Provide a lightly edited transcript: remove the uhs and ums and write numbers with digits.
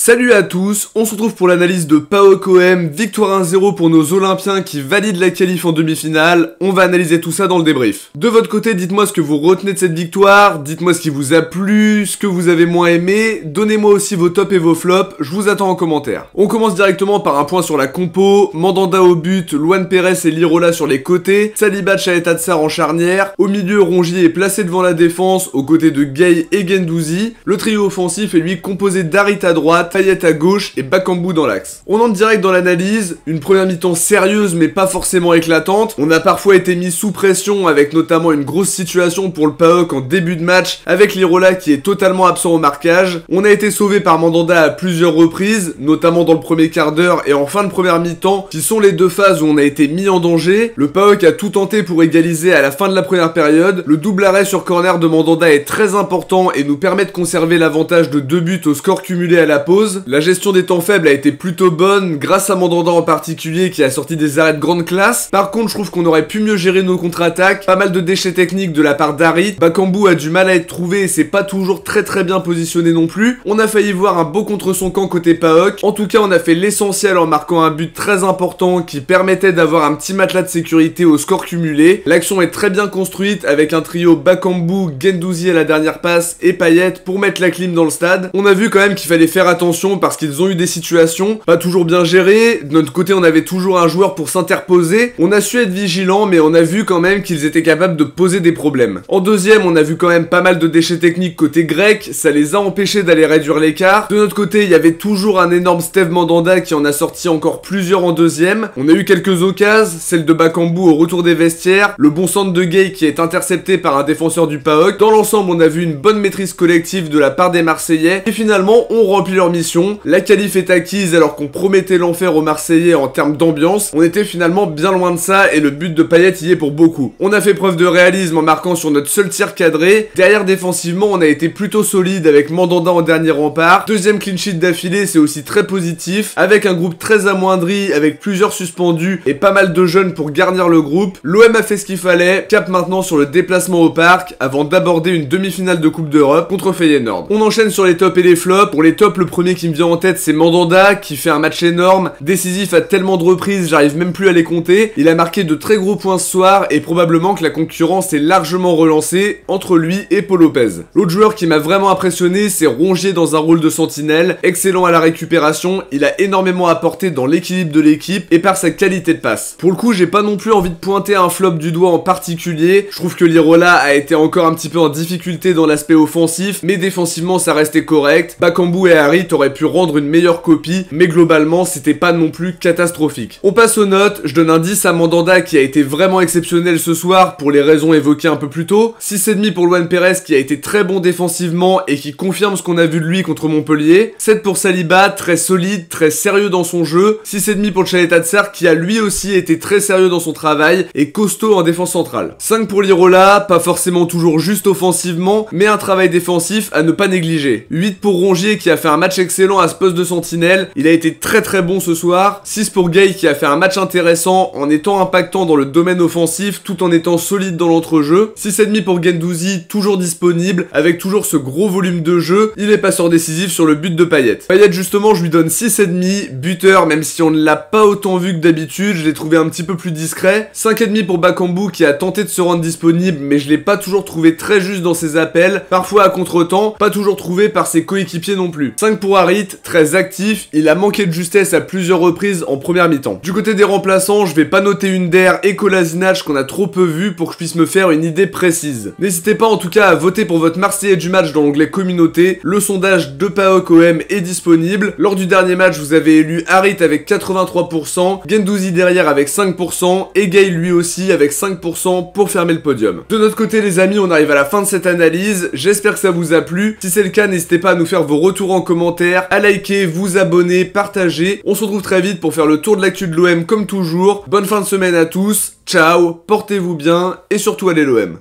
Salut à tous, on se retrouve pour l'analyse de PAOK OM, victoire 1-0 pour nos Olympiens qui valident la qualif en demi-finale, on va analyser tout ça dans le débrief. De votre côté, dites-moi ce que vous retenez de cette victoire, dites-moi ce qui vous a plu, ce que vous avez moins aimé, donnez-moi aussi vos tops et vos flops, je vous attends en commentaire. On commence directement par un point sur la compo, Mandanda au but, Luan Pérez et Lirola sur les côtés, Saliba Chaetatsar en charnière, au milieu Rongier est placé devant la défense, aux côtés de Gueye et Guendouzi, le trio offensif est lui composé d'Harit à droite, Payet à gauche et Bakambu dans l'axe. On entre direct dans l'analyse, une première mi-temps sérieuse mais pas forcément éclatante, on a parfois été mis sous pression avec notamment une grosse situation pour le PAOK en début de match avec Lirola qui est totalement absent au marquage, on a été sauvé par Mandanda à plusieurs reprises, notamment dans le premier quart d'heure et en fin de première mi-temps, qui sont les deux phases où on a été mis en danger, le PAOK a tout tenté pour égaliser à la fin de la première période, le double arrêt sur corner de Mandanda est très important et nous permet de conserver l'avantage de 2 buts au score cumulé à la pause. La gestion des temps faibles a été plutôt bonne, grâce à Mandanda en particulier qui a sorti des arrêts de grande classe. Par contre, je trouve qu'on aurait pu mieux gérer nos contre-attaques, pas mal de déchets techniques de la part d'Harit, Bakambu a du mal à être trouvé et c'est pas toujours très bien positionné non plus. On a failli voir un beau contre son camp côté PAOK, en tout cas on a fait l'essentiel en marquant un but très important qui permettait d'avoir un petit matelas de sécurité au score cumulé. L'action est très bien construite avec un trio Bakambu, Guendouzi à la dernière passe et Payet pour mettre la clim dans le stade. On a vu quand même qu'il fallait faire attention parce qu'ils ont eu des situations pas toujours bien gérées, de notre côté on avait toujours un joueur pour s'interposer, on a su être vigilant mais on a vu quand même qu'ils étaient capables de poser des problèmes. En deuxième on a vu quand même pas mal de déchets techniques côté grec, ça les a empêchés d'aller réduire l'écart. De notre côté il y avait toujours un énorme Steve Mandanda qui en a sorti encore plusieurs en deuxième, on a eu quelques occasions, celle de Bakambu au retour des vestiaires, le bon centre de Gueye qui est intercepté par un défenseur du PAOK. Dans l'ensemble on a vu une bonne maîtrise collective de la part des Marseillais et finalement on remplit leur mission. La qualif est acquise alors qu'on promettait l'enfer aux Marseillais en termes d'ambiance. On était finalement bien loin de ça et le but de Payet y est pour beaucoup. On a fait preuve de réalisme en marquant sur notre seul tir cadré. Derrière défensivement on a été plutôt solide avec Mandanda en dernier rempart. Deuxième clean sheet d'affilée, c'est aussi très positif avec un groupe très amoindri avec plusieurs suspendus et pas mal de jeunes pour garnir le groupe. L'OM a fait ce qu'il fallait, cap maintenant sur le déplacement au parc avant d'aborder une demi-finale de Coupe d'Europe contre Feyenoord. On enchaîne sur les tops et les flops. Pour les tops, le premier qui me vient en tête c'est Mandanda qui fait un match énorme, décisif à tellement de reprises, j'arrive même plus à les compter. Il a marqué de très gros points ce soir et probablement que la concurrence est largement relancée entre lui et Paul Lopez. L'autre joueur qui m'a vraiment impressionné c'est Rongier dans un rôle de sentinelle, excellent à la récupération, il a énormément apporté dans l'équilibre de l'équipe et par sa qualité de passe. Pour le coup j'ai pas non plus envie de pointer un flop du doigt en particulier, je trouve que Lirola a été encore un petit peu en difficulté dans l'aspect offensif, mais défensivement ça restait correct. Bakambu et Harit auraient pu rendre une meilleure copie, mais globalement c'était pas non plus catastrophique. On passe aux notes, je donne un 10 à Mandanda qui a été vraiment exceptionnel ce soir pour les raisons évoquées un peu plus tôt, 6,5 pour Luan Pérez qui a été très bon défensivement et qui confirme ce qu'on a vu de lui contre Montpellier, 7 pour Saliba, très solide, très sérieux dans son jeu, 6,5 pour Chaetatsar qui a lui aussi été très sérieux dans son travail et costaud en défense centrale, 5 pour Lirola, pas forcément toujours juste offensivement, mais un travail défensif à ne pas négliger, 8 pour Rongier qui a fait un match excellent à ce poste de sentinelle, il a été très bon ce soir, 6 pour Gueye qui a fait un match intéressant en étant impactant dans le domaine offensif tout en étant solide dans l'entrejeu, 6,5 pour Guendouzi, toujours disponible, avec toujours ce gros volume de jeu, il est passeur décisif sur le but de Payet. Payet justement je lui donne 6,5, buteur même si on ne l'a pas autant vu que d'habitude, je l'ai trouvé un petit peu plus discret, 5,5 pour Bakambu qui a tenté de se rendre disponible mais je l'ai pas toujours trouvé très juste dans ses appels, parfois à contre-temps, pas toujours trouvé par ses coéquipiers non plus, 5 pour Harit, très actif, il a manqué de justesse à plusieurs reprises en première mi-temps. Du côté des remplaçants, je vais pas noter Under et Kolasinac qu'on a trop peu vu pour que je puisse me faire une idée précise. N'hésitez pas en tout cas à voter pour votre Marseillais du match dans l'onglet communauté, le sondage de PAOK OM est disponible. Lors du dernier match, vous avez élu Harit avec 83%, Guendouzi derrière avec 5% et Gueye lui aussi avec 5% pour fermer le podium. De notre côté les amis, on arrive à la fin de cette analyse, j'espère que ça vous a plu. Si c'est le cas, n'hésitez pas à nous faire vos retours en commentaire, à liker, vous abonner, partager. On se retrouve très vite pour faire le tour de l'actu de l'OM comme toujours. Bonne fin de semaine à tous, ciao, portez-vous bien et surtout allez l'OM.